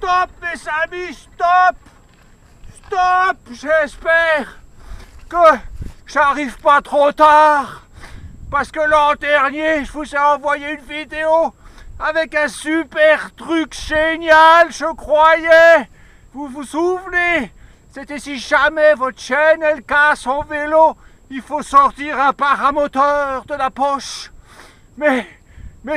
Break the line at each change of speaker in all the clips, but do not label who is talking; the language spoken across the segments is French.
Stop, mes amis, stop! Stop! J'espère que j'arrive pas trop tard. Parce que l'an dernier, je vous ai envoyé une vidéo avec un super truc génial, je croyais. Vous vous souvenez? C'était si jamais votre chaîne, elle casse en vélo, il faut sortir un paramoteur de la poche. Mais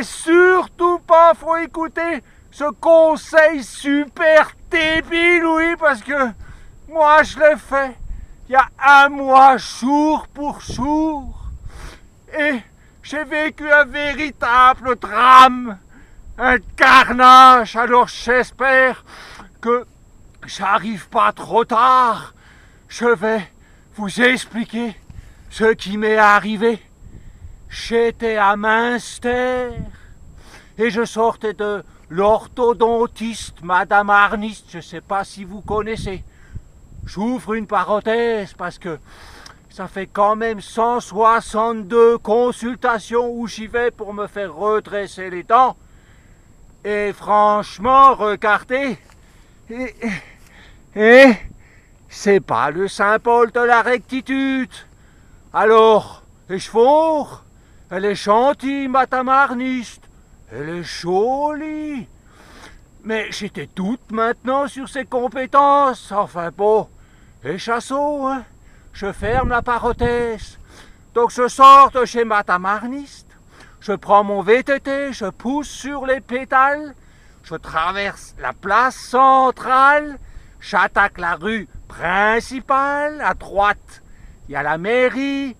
surtout pas, faut écouter ce conseil super débile, oui, parce que moi je l'ai fait il y a un mois, jour pour jour. Et j'ai vécu un véritable drame, un carnage. Alors j'espère que j'arrive pas trop tard. Je vais vous expliquer ce qui m'est arrivé. J'étais à Münster et je sortais de l'orthodontiste Madame Arnist. Je ne sais pas si vous connaissez. J'ouvre une parenthèse parce que ça fait quand même 162 consultations où j'y vais pour me faire redresser les dents. Et franchement, regardez, et c'est pas le symbole de la rectitude. Alors, ich vor, elle est gentille, Madame Arnist. Elle est jolie. Mais j'étais doute maintenant sur ses compétences. Enfin bon, et chassot, hein. Je ferme la parenthèse. Donc je sors de chez Madame Arnist, je prends mon VTT, je pousse sur les pédales, je traverse la place centrale, j'attaque la rue principale, à droite il y a la mairie,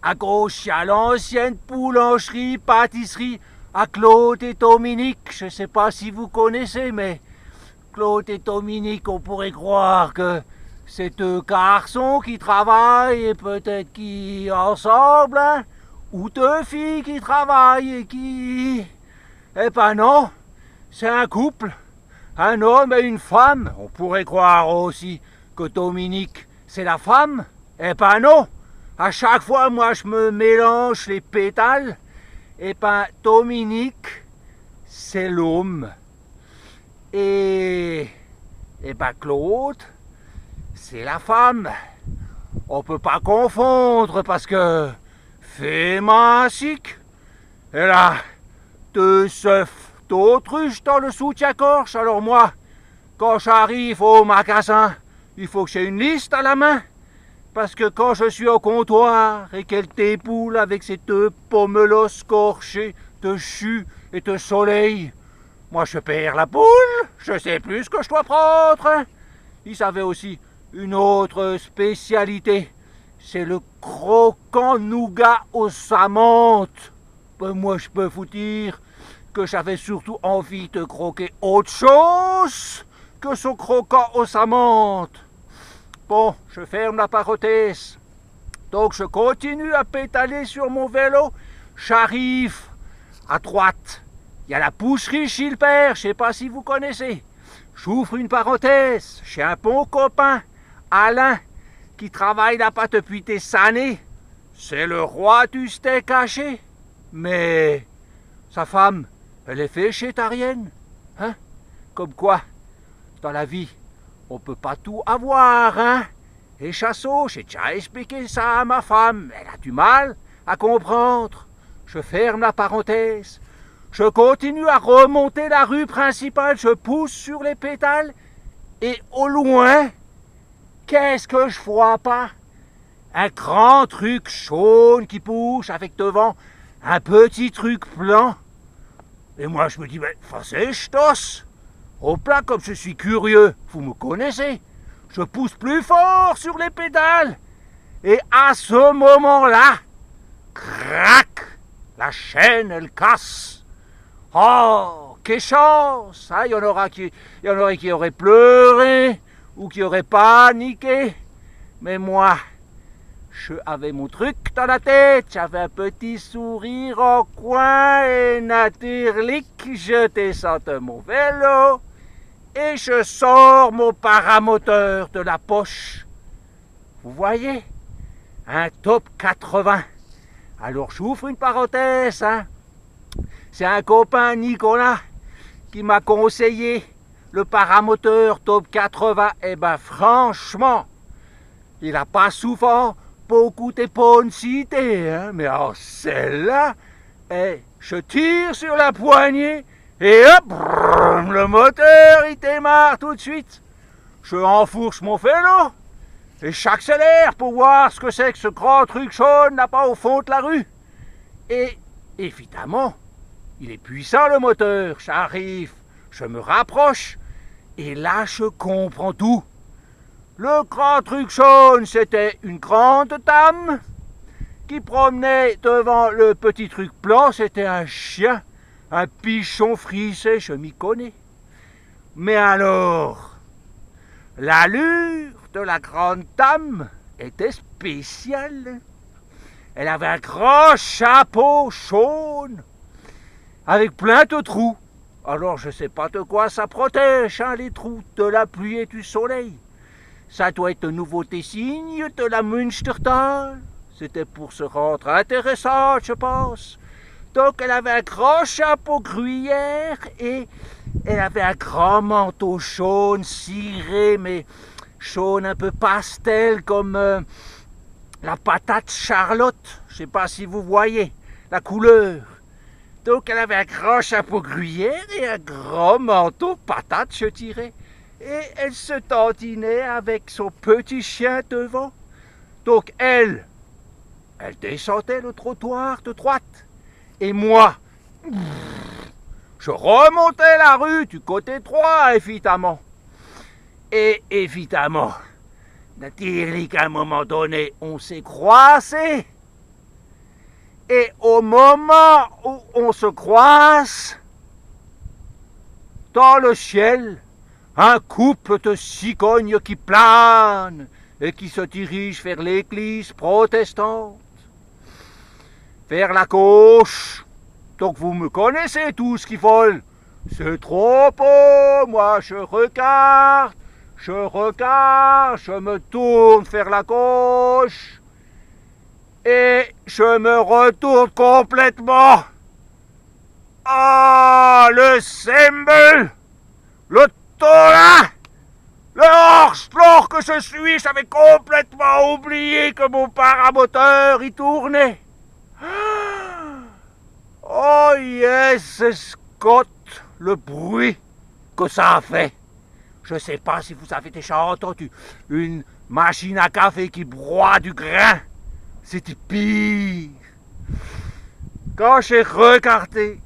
à gauche il y a l'ancienne boulangerie, pâtisserie, à Claude et Dominique. Je ne sais pas si vous connaissez, mais Claude et Dominique, on pourrait croire que c'est deux garçons qui travaillent et peut-être qui ensemble, hein, ou deux filles qui travaillent et qui... Eh ben non, c'est un couple, un homme et une femme. On pourrait croire aussi que Dominique, c'est la femme. Eh ben non, à chaque fois, moi, je me mélange les pétales. Eh ben, Dominique, c'est l'homme. Et ben, Claude, c'est la femme. On peut pas confondre parce que fémancique, elle a deux œufs d'autruche dans le soutien-gorge. Alors moi, quand j'arrive au magasin, il faut que j'ai une liste à la main. Parce que quand je suis au comptoir et qu'elle déboule avec ses deux pomelos gorgés de jus et de soleil, moi je perds la boule, je sais plus ce que je dois prendre. Ils avaient aussi une autre spécialité, c'est le croquant nougat aux amandes. Ben moi je peux vous dire que j'avais surtout envie de croquer autre chose que ce croquant aux amandes. Bon, je ferme la parenthèse. Donc je continue à pédaler sur mon vélo. J'arrive à droite. Il y a la boucherie Gilbert, je ne sais pas si vous connaissez. J'ouvre une parenthèse. J'ai un bon copain, Alain, qui travaille là-bas depuis des années. C'est le roi du steak haché. Mais sa femme, elle est végétarienne. Hein? Comme quoi, dans la vie, on peut pas tout avoir, hein? Et chassot, j'ai déjà expliqué ça à ma femme. Elle a du mal à comprendre. Je ferme la parenthèse. Je continue à remonter la rue principale. Je pousse sur les pédales. Et au loin, qu'est-ce que je vois pas? Un grand truc jaune qui bouge avec devant un petit truc blanc. Et moi, je me dis, mais c'est ch'tos. Au plat, comme je suis curieux, vous me connaissez, je pousse plus fort sur les pédales. Et à ce moment-là, crac, la chaîne, elle casse. Oh, quelle chance, hein, il y en aurait qui auraient pleuré ou qui auraient paniqué. Mais moi, je avais mon truc dans la tête, j'avais un petit sourire en coin et naturellement, je descends de mon vélo. Et je sors mon paramoteur de la poche. Vous voyez? Un top 80. Alors j'ouvre une parenthèse. Hein. C'est un copain, Nicolas, qui m'a conseillé le paramoteur top 80, eh ben franchement, il n'a pas souvent beaucoup de bonnes idées, hein, mais alors celle-là, je tire sur la poignée et hop, le moteur il démarre tout de suite. Je enfourche mon vélo et j'accélère pour voir ce que c'est que ce grand truc jaune là-bas au fond de la rue. Et évidemment, il est puissant le moteur, j'arrive, je me rapproche et là je comprends tout. Le grand truc jaune, c'était une grande dame qui promenait devant le petit truc blanc, c'était un chien, un pichon frisé, je m'y connais. Mais alors, l'allure de la grande dame était spéciale. Elle avait un grand chapeau jaune avec plein de trous. Alors je ne sais pas de quoi ça protège, hein, les trous de la pluie et du soleil. Ça doit être un nouveau signe de la Münstertal. C'était pour se rendre intéressant, je pense. Donc elle avait un grand chapeau gruyère et elle avait un grand manteau jaune ciré, mais jaune un peu pastel comme la patate Charlotte. Je ne sais pas si vous voyez la couleur. Donc elle avait un grand chapeau gruyère et un grand manteau patate, je dirais. Et elle se dandinait avec son petit chien devant. Donc elle descendait le trottoir de droite. Et moi, je remontais la rue du côté droit, évidemment. Et évidemment, dire qu'à un moment donné, on s'est croisés. Et au moment où on se croise, dans le ciel, un couple de cigognes qui plane et qui se dirige vers l'église protestante. Vers la gauche. Donc vous me connaissez tous qui volent. C'est trop beau, moi je regarde, je me tourne vers la gauche. Et je me retourne complètement. Ah, le symbole, le tola, le hors que je suis, j'avais complètement oublié que mon paramoteur y tournait. Oh yes, Scott, le bruit que ça a fait. Je ne sais pas si vous avez déjà entendu une machine à café qui broie du grain. C'était pire. Quand j'ai regardé,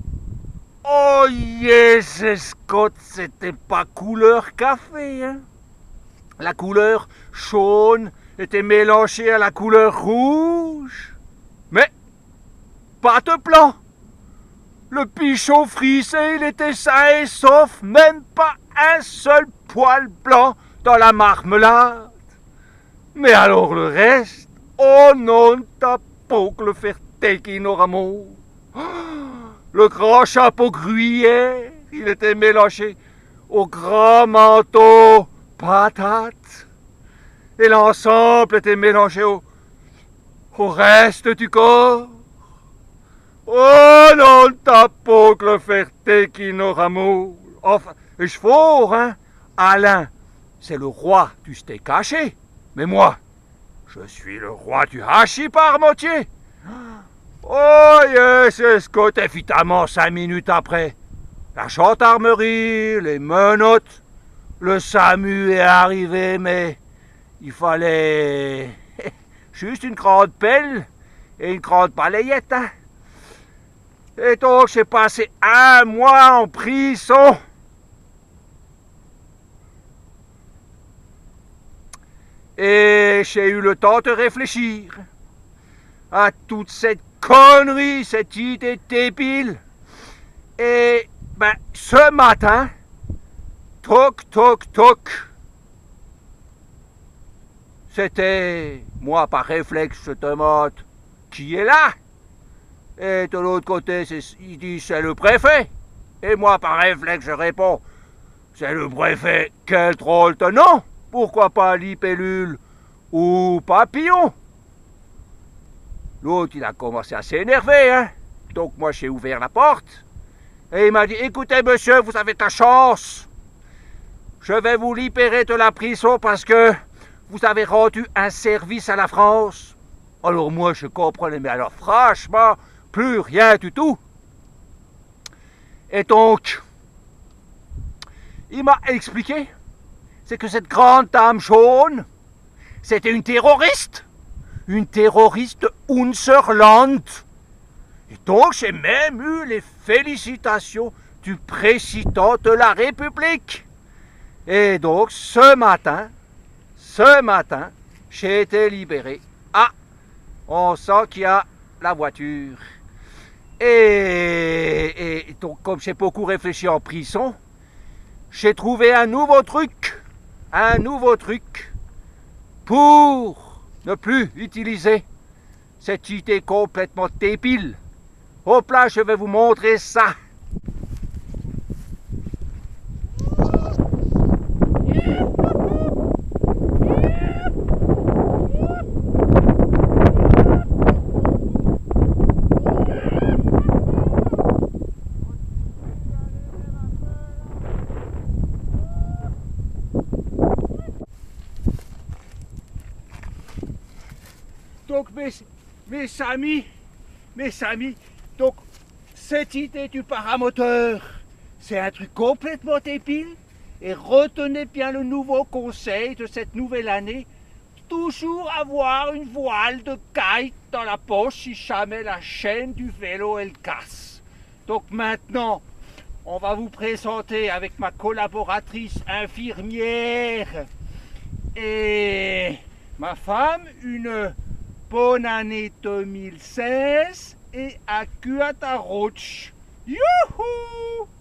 oh yes, Scott, c'était pas couleur café, hein. La couleur jaune était mélangée à la couleur rouge. Mais pas de blanc. Le pichon frisé, il était sain et sauf, même pas un seul poil blanc dans la marmelade. Mais alors le reste, oh non, t'as pas que le fertechino Ramon. Le grand chapeau gruyère, il était mélangé au grand manteau patate. Et l'ensemble était mélangé au reste du corps. Oh non, t'as pas que le fertechino Ramon. Enfin, je fort, hein. Alain, c'est le roi du steak haché. Mais moi, je suis le roi du hachis parmentier. Oh yes, Scott, évidemment, 5 minutes après. La gendarmerie, les menottes, le SAMU est arrivé, mais il fallait juste une grande pelle et une grande balayette. Hein. Et donc, j'ai passé 1 mois en prison. Et j'ai eu le temps de réfléchir à toute cette connerie, cette idée débile. Et ben, ce matin, toc, toc, toc, c'était, moi par réflexe, je demande qui est là. Et de l'autre côté, il dit c'est le préfet. Et moi par réflexe, je réponds c'est le préfet, quel drôle de nom. Pourquoi pas libellule ou papillon? L'autre, il a commencé à s'énerver, hein. Donc moi, j'ai ouvert la porte. Et il m'a dit, écoutez, monsieur, vous avez ta chance. je vais vous libérer de la prison parce que vous avez rendu un service à la France. Alors moi, je comprenais, mais alors franchement, plus rien du tout. Et donc, il m'a expliqué, c'est que cette grande dame jaune, c'était une terroriste Unserland. Et donc, j'ai même eu les félicitations du président de la République. Et donc, ce matin, j'ai été libéré. Ah, on sent qu'il y a la voiture. Et donc, comme j'ai beaucoup réfléchi en prison, j'ai trouvé un nouveau truc pour ne plus utiliser cette idée complètement débile. Hop là, je vais vous montrer ça. Donc mes amis, donc cette idée du paramoteur, c'est un truc complètement débile. Et retenez bien le nouveau conseil de cette nouvelle année, toujours avoir une voile de kite dans la poche si jamais la chaîne du vélo elle casse. Donc maintenant, on va vous présenter avec ma collaboratrice infirmière et ma femme une bonne année 2016 et à Cuataroch. Youhou!